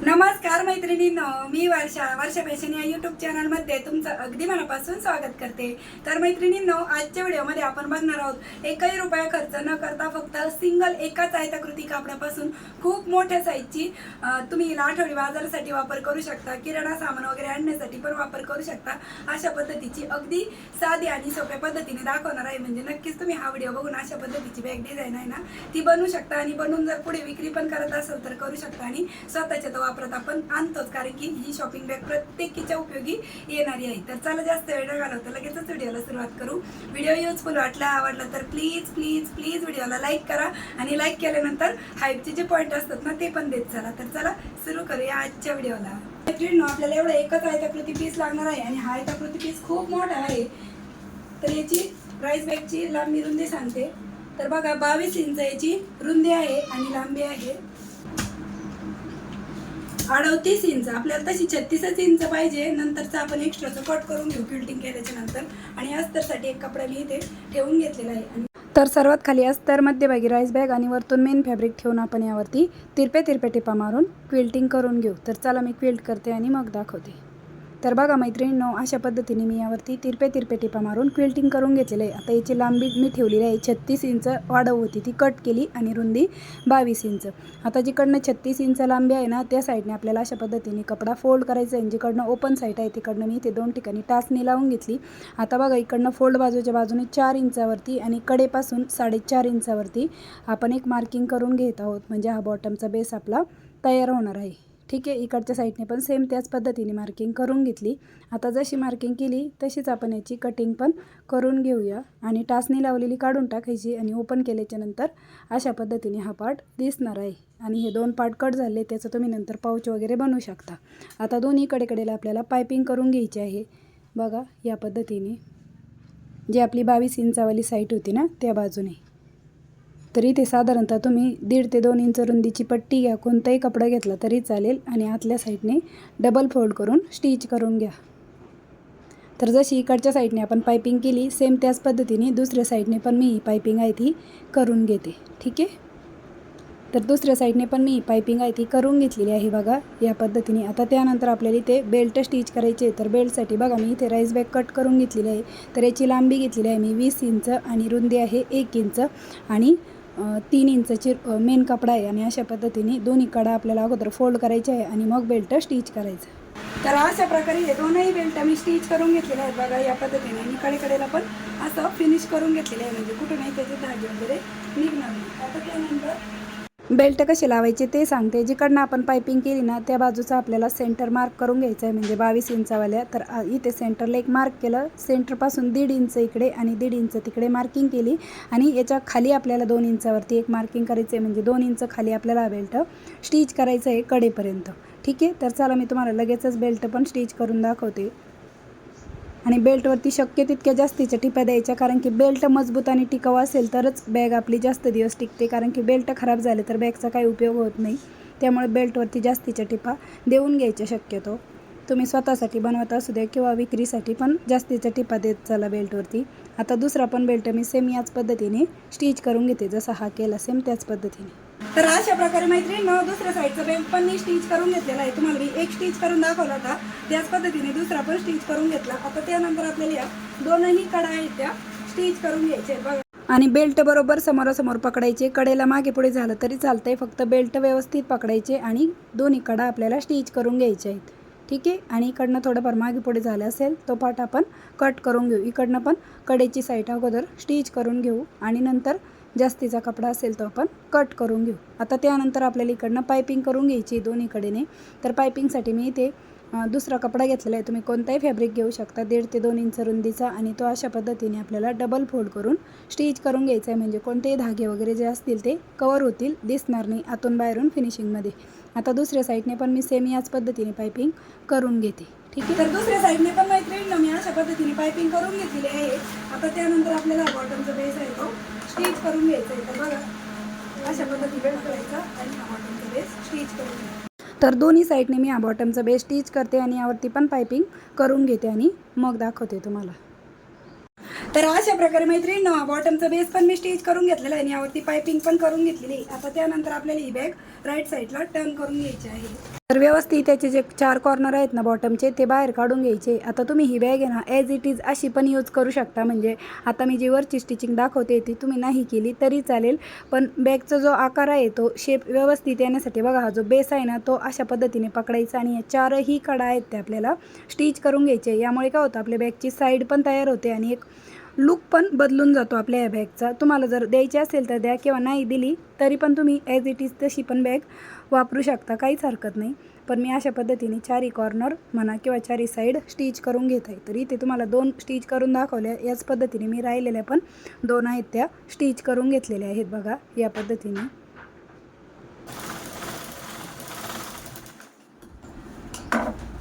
नमस्कार मैत्रिणींनो, मी वर्षा फॅशन या यूट्यूब चॅनलमध्ये तुमचं अगदी मनापासून स्वागत करते। तर मैत्रिणींनो, आजच्या व्हिडिओमध्ये आपण बघणार आहोत एकही रुपया खर्च न करता फक्त सिंगल एकाच आयताकृती कापडापासून खूप मोठ्या साईजची तुम्ही आठवडी बाजारासाठी वापर करू शकता, किराणा सामान वगैरे आणण्यासाठी पण वापर करू शकता। अशा पद्धतीची अगदी साधी आणि सोप्या पद्धतीने दाखवणार आहे। म्हणजे नक्कीच तुम्ही हा व्हिडिओ बघून अशा पद्धतीची बॅग डिझाईन आहे ना ती बनवू शकता आणि बनवून जर पुढे विक्री पण करत असेल तर करू शकता आणि स्वतःच्या वापरत आपण आणतोच, कारण की ही शॉपिंग बॅग प्रत्येकीच्या उपयोगी येणारी आहे। तर चला जास्त वेळ न घालवता लगेचच व्हिडिओला सुरुवात करू। व्हिडिओ युजफुल आवडला तर प्लीज प्लीज प्लीज व्हिडिओला लाईक करा आणि लाईक केल्यानंतर हाईपचे जे पॉईंट असतात ना ते पण देत चला। तर चला सुरू करूया आजच्या व्हिडिओला। मैत्रिणींनो, आपल्याला एवढा एकच आयताकृती पीस लागणार आहे आणि हा आयताकृती पीस खूप मोठा आहे। तर याची राईस बॅगची लांबी रुंदी सांगते। तर बघा 22 इंच याची रुंदी आहे आणि लांबी आहे 38 इंच। आपल्याला तशी 36 इंच पाहिजे। नंतरचा आपण एक्स्ट्राचं कट करून घेऊ क्विल्टिंग केल्याच्या नंतर। आणि अस्तरसाठी एक कपडा मी इथे ठेवून घेतलेला आहे। तर सर्वात खाली अस्तर, मध्यभागी राईस बॅग आणि वरतून मेन फॅब्रिक ठेवून आपण यावरती तिरपे टिपा मारून क्विल्टिंग करून घेऊ। तर चला मी क्विल्ट करते आणि मग दाखवते। तर बघा मैत्रिणींनो, अशा पद्धतीने मी यावरती तिरपे टिपा मारून क्विल्टिंग करून घेतलेलं आहे। आता याची लांबी मी ठेवलेली आहे 36 इंच, वाढव होती ती कट केली आणि रुंदी 22 इंच। आता जिकडनं 36 इंच लांबी आहे ना त्या साईडने आपल्याला अशा पद्धतीने कपडा फोल्ड करायचा आहे। जिकडनं ओपन साईड आहे तिकडनं मी इथे 2 ठिकाणी टाचणी लावून घेतली। आता बघा इकडनं फोल्ड बाजूच्या बाजूने 4 इंचावरती आणि कडेपासून 4.5 इंचावरती आपण एक मार्किंग करून घेत आहोत। म्हणजे हा बॉटमचा बेस आपला तयार होणार आहे। ठीक आहे, इकडच्या साईडने पण सेम त्याच पद्धतीने मार्किंग करून घेतली। आता जशी मार्किंग केली तशीच आपण याची कटिंग पण करून घेऊया आणि टाचणी लावलेली काढून टाकायची आणि ओपन केल्याच्या नंतर अशा पद्धतीने हा पार्ट दिसणार आहे। आणि हे 2 पार्ट कट झाले त्याचं तुम्ही नंतर पाऊच वगैरे बनवू शकता। आता दोन्ही कडेला आपल्याला पायपिंग करून घ्यायची आहे। बघा या पद्धतीने जी आपली 22 इंचावाली साईड होती ना त्या बाजूने। तर इथे साधारणतः तुम्ही 1.5 ते 2 इंच रुंदीची पट्टी घ्या, कोणताही कपडा घेतला तरी चालेल आणि आतल्या साईडने डबल फोल्ड करून स्टिच करून घ्या। तर जशी इकडच्या साईडने आपण पायपिंग केली सेम त्याच पद्धतीने दुसऱ्या साईडने पण मी ही पायपिंग आहे ती करून घेते। ठीक आहे, तर दुसऱ्या साईडने पण मी पायपिंग आहे ती करून घेतलेली आहे बघा या पद्धतीने। आता त्यानंतर आपल्याला इथे बेल्ट स्टिच करायचे। तर बेल्टसाठी बघा मी इथे राईस बॅग कट करून घेतलेली आहे। तर याची लांबी घेतलेली आहे मी 20 इंच आणि रुंदी आहे 1 इंच आणि 3 इंचची मेन कपडा आहे। आणि अशा पद्धतीने दोन्ही कडा आपल्याला अगोदर फोल्ड करायचे आहे आणि मग बेल्ट स्टिच करायचं। तर अशा प्रकारे हे दोनही बेल्ट मी स्टिच करून घेतलेले आहेत बघा या पद्धतीने। आणि कडेला पण असं फिनिश करून घेतलेले आहे, म्हणजे कुठूनही त्याचे धागे वगैरे निघणार नाही। आता त्यानंतर बेल्ट कसे लावायचे ते सांगते। जिकडनं आपण पायपिंग केली ना त्या बाजूचा आपल्याला सेंटर मार्क करून घ्यायचा आहे, म्हणजे 22 इंचावाल्या। तर इथे सेंटरला एक मार्क केलं, सेंटरपासून 1.5 इंच इकडे आणि 1.5 इंच तिकडे मार्किंग केली आणि याच्या खाली आपल्याला 2 इंचावरती एक मार्किंग करायचं आहे, म्हणजे 2 इंच खाली आपल्याला बेल्ट स्टिच करायचं आहे कडेपर्यंत। ठीक आहे, तर चला मी तुम्हाला लगेचच बेल्ट पण स्टिच करून दाखवते। आणि बेल्टवरती शक्य तितक्या जास्तीच्या टिपा द्यायच्या, कारण की बेल्ट मजबूत आणि टिकाऊ असेल तरच बॅग आपली जास्त दिवस टिकते। कारण की बेल्ट खराब झाले तर बॅगचा काही उपयोग होत नाही। त्यामुळे बेल्टवरती जास्तीच्या टिपा देऊन घ्यायच्या शक्यतो। तुम्ही स्वतःसाठी बनवत असू द्या किंवा विक्रीसाठी पण जास्तीच्या टिपा देत चला बेल्टवरती। आता दुसरा पण बेल्ट मी सेम याच पद्धतीने स्टिच करून घेते, जसा हा केला सेम त्याच पद्धतीने। तर अशा प्रकारे मैत्रिणींनो, दुसऱ्या साईडचा बेल्ट पण मी स्टिच करून घेतलेला आहे। तुम्हाला मी एक स्टिच करून दाखवला होता, त्याच पद्धतीने दुसरा पण स्टिच करून घेतला। आता त्यानंतर आपल्याला या दोनही कडा आहेत त्या स्टिच करून घ्यायचे बघा। आणि बेल्ट बरोबर समोरासमोर पकडायचे, कडेला मागे पुढे झालं तरी चालतंय, फक्त बेल्ट व्यवस्थित पकडायचे आणि दोन्ही कडा आपल्याला स्टिच करून घ्यायचे आहेत। ठीक आहे, आणि इकडनं थोडंफार मागे पुढे झालं असेल तो पार्ट आपण कट करून घेऊ। इकडनं पण कडेची साईड अगोदर स्टिच करून घेऊ आणि नंतर जास्तीचा कपडा असेल तो आपण कट करून घेऊ। आता त्यानंतर आपल्याला इकडनं पायपिंग करून घ्यायची दोन्ही कडेने। तर पायपिंगसाठी मी इथे दुसरा कपडा घेतलेला आहे, तुम्ही कोणताही फॅब्रिक घेऊ शकता 1.5 ते 2 इंच रुंदीचा। आणि तो अशा पद्धतीने आपल्याला डबल फोल्ड करून स्टिच करून घ्यायचा आहे, म्हणजे कोणतेही धागे वगैरे जे असतील ते कवर होतील, दिसणार नाही आतून बाहेरून फिनिशिंगमध्ये। आता दुसऱ्या साईडने पण मी सेम याच पद्धतीने पायपिंग करून घेते। ठीक आहे, तर दुसऱ्या साईडने पण मैत्रिणींना मी अशा पद्धतीने पायपिंग करून घेतलेली आहे। आता त्यानंतर आपल्याला बॉटमचा बेस आहे तो स्टिच करून घ्यायचा आहे। तर बघा अशा पद्धतीने करायचा आणि हा बॉटमचा बेस स्टिच करून घ्यायचा। तर दोन्ही साईडने मी हा बॉटमचा बेस स्टिच करते आणि यावरती पण पायपिंग करून घेते आणि मग दाखवते तुम्हाला। तर अशा प्रकारे मैत्रिणींनो, बॉटमचा बेस पण मी स्टिच करून घेतलेला आहे आणि यावरती पायपिंग पण करून घेतलेली आहे। आता त्यानंतर आपल्याला ही बॅग राईट साईडला टर्न करून घ्यायची आहे। तर व्यवस्थित त्याचे जे 4 कॉर्नर आहेत ना बॉटमचे ते बाहेर काढून घ्यायचे. आता तुम्ही ही बॅग आहे ना ॲज इट इज अशी पण यूज करू शकता. म्हणजे आता मी जी वरची स्टिचिंग दाखवते ती तुम्ही नाही केली तरी चालेल, पण बॅगचा जो आकार आहे तो शेप व्यवस्थित येण्यासाठी बघा हा जो बेस आहे ना तो अशा पद्धतीने पकडायचा आणि या 4ही कडा आहेत ते आपल्याला स्टिच करून घ्यायचे. यामुळे काय होतं आपल्या बॅगची साईड पण तयार होते आणि एक लुक पण बदलून जातो आपल्या या बॅगचा. तुम्हाला जर द्यायची असेल तर द्या किंवा नाही दिली तरी पण तुम्ही ॲज इट इज तशी पण बॅग वापरू शकता, काहीच हरकत नाही. पण मी अशा पद्धतीने 4ही कॉर्नर म्हणा किंवा 4ही साईड स्टिच करून घेत आहे. तर इथे तुम्हाला 2 स्टिच करून दाखवल्या. याच पद्धतीने मी राहिलेल्या पण 2 आहेत त्या स्टिच करून घेतलेल्या आहेत बघा या पद्धतीने.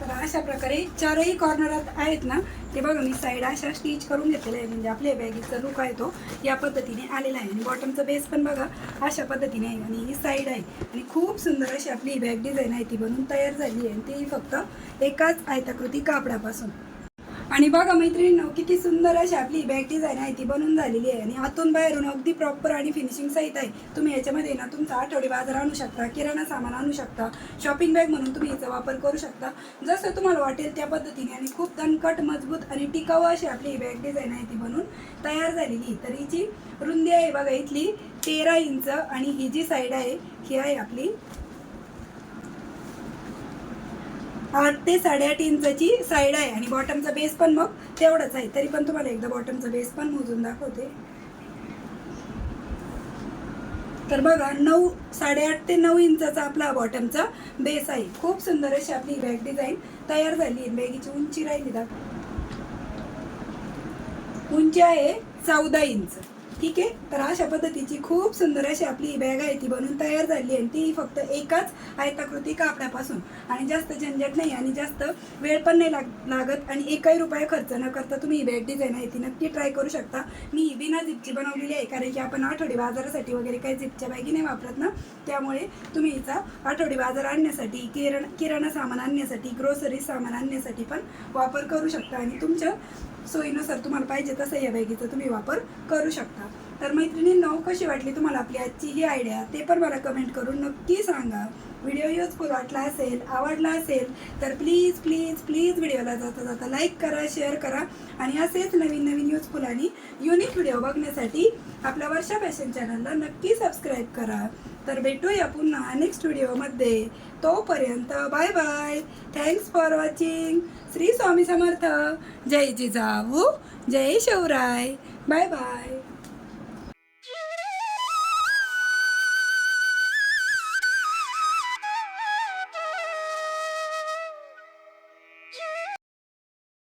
तर अशा प्रकारे 4ही कॉर्नरात आहेत ना ते बघा मी साईड अशा स्टिच करून घेतलेलं आहे. म्हणजे आपल्या बॅगीचा लुक आहे तो या पद्धतीने आलेला आहे. आणि बॉटमचा बेस पण बघा अशा पद्धतीने आहे आणि ही साईड आहे आणि खूप सुंदर अशी आपली ही बॅग डिझाईन आहे ती बनून तयार झाली आहे. आणि ती फक्त एकाच आयताकृती कापडापासून. आणि बघा मैत्रिणींनो किती सुंदर अशी आपली बॅग डिझाईन आहे ती बनून झालेली आहे आणि आतून बाहेरून अगदी प्रॉपर आणि फिनिशिंग सहित आहे. तुम्ही याच्यामध्ये ना तुमचा आठवडी बाजार आणू शकता, किराणा सामान आणू शकता, शॉपिंग बॅग म्हणून तुम्ही याचा वापर करू शकता जसं तुम्हाला वाटेल त्या पद्धतीने. आणि खूप दणकट मजबूत आणि टिकाऊ अशी आपली ही बॅग डिझाईन आहे ती बनून तयार झालेली. तर हिची रुंदी आहे बघा इथली 13 इंच आणि ही जी साईड आहे ही आहे आपली 8 ते 8.5 इंचाची साईड आहे. आणि बॉटमचा बेस पण मग तेवढाच आहे. तरी पण तुम्हाला एकदा बॉटमचा बेस पण मोजून दाखवते. तर बघा 8.5 ते 9 इंचाचा आपला बॉटमचा बेस आहे. खूप सुंदर अशी आपली बॅग डिझाईन तयार झाली आहे. बॅगीची उंची राहिली उंची आहे 14 इंच. ठीक आहे. तर अशा पद्धतीची खूप सुंदर अशी आपली ही बॅग आहे ती बनून तयार झाली आहे. ती फक्त एकाच आयताकृती कापडापासून. आणि जास्त झंझट नाही आणि जास्त वेळ पण नाही लागत आणि एकही रुपया खर्च न करता तुम्ही ही बॅग डिझाईन आहे ती नक्की ट्राय करू शकता. मी ही बिना झिपची बनवलेली आहे कारण की आपण आठवडी बाजारासाठी वगैरे काही झिपच्या बॅगी नाही वापरत ना, त्यामुळे तुम्ही हिचा आठवडी बाजार आणण्यासाठी, किराणा सामान आणण्यासाठी, ग्रोसरी सामान आणण्यासाठी पण वापर करू शकता. आणि तुमच्या सोयीनुसार तुम्हाला पाहिजे तसं या बॅगीचा तुम्ही वापर करू शकता. तर मैत्रिणींनो कशी वाटली तुम्हाला आपली आजची ही आयडिया ते पण मला कमेंट करून नक्की सांगा. व्हिडिओ युजफुल वाटला असेल, आवडला असेल तर प्लीज प्लीज प्लीज व्हिडिओला जाता जाता लाईक करा, शेअर करा आणि असेच नवीन नवीन युजफुल आणि युनिक व्हिडिओ बघण्यासाठी आपल्या वर्षा फॅशन चॅनलला नक्की सबस्क्राईब करा. तर भेटूया पुन्हा नेक्स्ट व्हिडिओमध्ये. तोपर्यंत bye bye. Thanks for watching. Shri Swami Samarth. जय जिजाऊ, जय शिवराय. Bye bye.